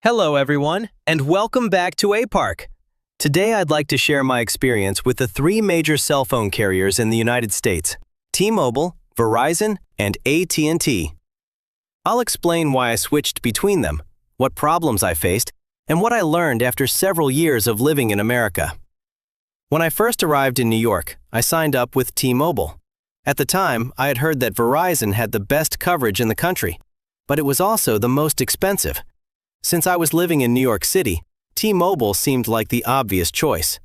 Hello everyone, and welcome back to APark. Today I'd like to share my experience with the three major cell phone carriers in the United States, T-Mobile, Verizon, and AT&T. I'll explain why I switched between them, what problems I faced, and what I learned after several years of living in America. When I first arrived in New York, I signed up with T-Mobile. At the time, I had heard that Verizon had the best coverage in the country, but it was also the most expensive. Since I was living in New York City, T-Mobile seemed like the obvious choice.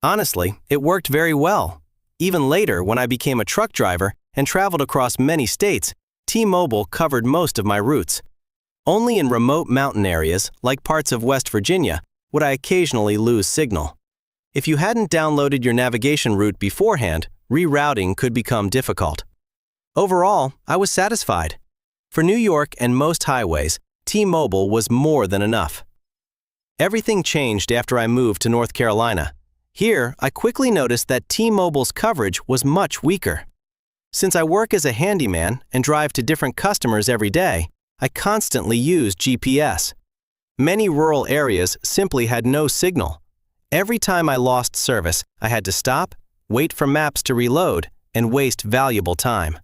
Honestly, it worked very well. Even later, when I became a truck driver and traveled across many states, T-Mobile covered most of my routes. Only in remote mountain areas, like parts of West Virginia, would I occasionally lose signal. If you hadn't downloaded your navigation route beforehand, rerouting could become difficult. Overall, I was satisfied. For New York and most highways, T-Mobile was more than enough. Everything changed after I moved to North Carolina. Here, I quickly noticed that T-Mobile's coverage was much weaker. Since I work as a handyman and drive to different customers every day, I constantly use GPS. Many rural areas simply had no signal. Every time I lost service, I had to stop, wait for maps to reload, and waste valuable time.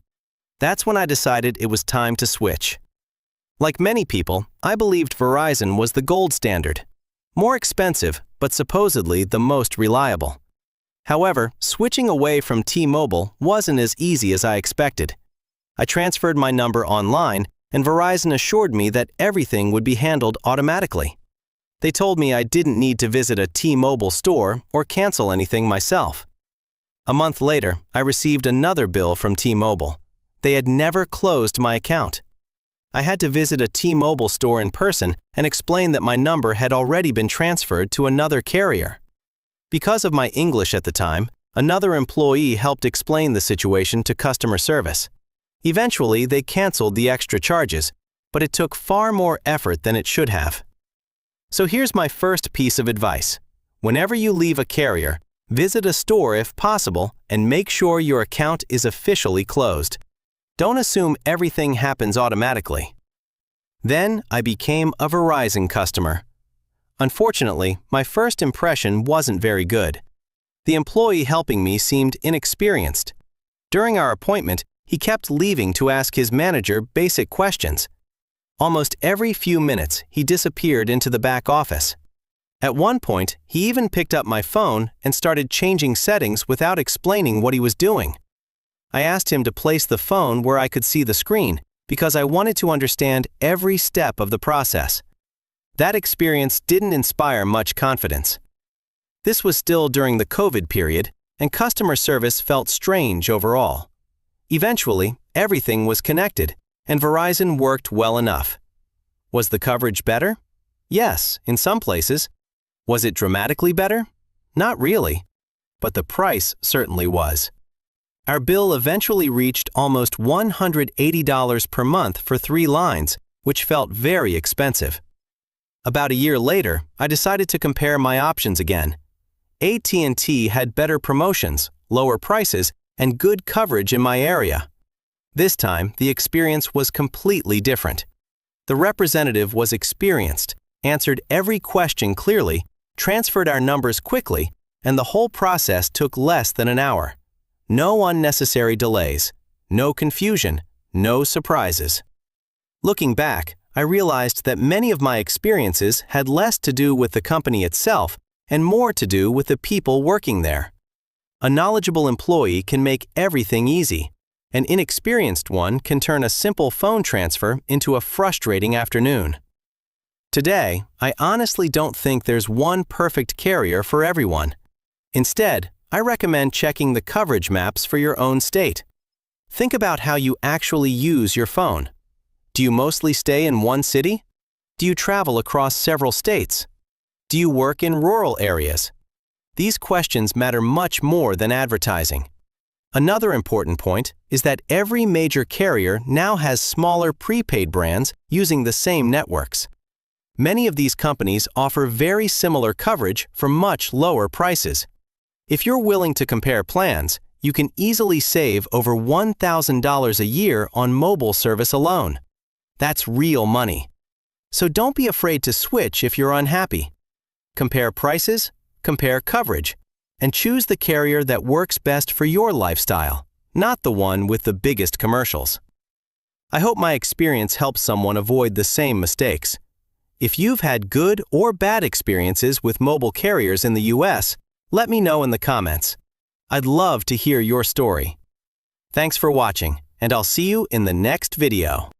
That's when I decided it was time to switch. Like many people, I believed Verizon was the gold standard. More expensive, but supposedly the most reliable. However, switching away from T-Mobile wasn't as easy as I expected. I transferred my number online, and Verizon assured me that everything would be handled automatically. They told me I didn't need to visit a T-Mobile store or cancel anything myself. A month later, I received another bill from T-Mobile. They had never closed my account. I had to visit a T-Mobile store in person and explain that my number had already been transferred to another carrier. Because of my English at the time, another employee helped explain the situation to customer service. Eventually, they canceled the extra charges, but it took far more effort than it should have. So here's my first piece of advice. Whenever you leave a carrier, visit a store if possible and make sure your account is officially closed. Don't assume everything happens automatically. Then I became a Verizon customer. Unfortunately, my first impression wasn't very good. The employee helping me seemed inexperienced. During our appointment, he kept leaving to ask his manager basic questions. Almost every few minutes, he disappeared into the back office. At one point, he even picked up my phone and started changing settings without explaining what he was doing. I asked him to place the phone where I could see the screen because I wanted to understand every step of the process. That experience didn't inspire much confidence. This was still during the COVID period, and customer service felt strange overall. Eventually, everything was connected, and Verizon worked well enough. Was the coverage better? Yes, in some places. Was it dramatically better? Not really. But the price certainly was. Our bill eventually reached almost $180 per month for 3 lines, which felt very expensive. About a year later, I decided to compare my options again. AT&T had better promotions, lower prices, and good coverage in my area. This time, the experience was completely different. The representative was experienced, answered every question clearly, transferred our numbers quickly, and the whole process took less than an hour. No unnecessary delays, no confusion, no surprises. Looking back, I realized that many of my experiences had less to do with the company itself and more to do with the people working there. A knowledgeable employee can make everything easy. An inexperienced one can turn a simple phone transfer into a frustrating afternoon. Today, I honestly don't think there's one perfect carrier for everyone. Instead, I recommend checking the coverage maps for your own state. Think about how you actually use your phone. Do you mostly stay in one city? Do you travel across several states? Do you work in rural areas? These questions matter much more than advertising. Another important point is that every major carrier now has smaller prepaid brands using the same networks. Many of these companies offer very similar coverage for much lower prices. If you're willing to compare plans, you can easily save over $1,000 a year on mobile service alone. That's real money. So don't be afraid to switch if you're unhappy. Compare prices, compare coverage, and choose the carrier that works best for your lifestyle, not the one with the biggest commercials. I hope my experience helps someone avoid the same mistakes. If you've had good or bad experiences with mobile carriers in the US, let me know in the comments. I'd love to hear your story. Thanks for watching, and I'll see you in the next video.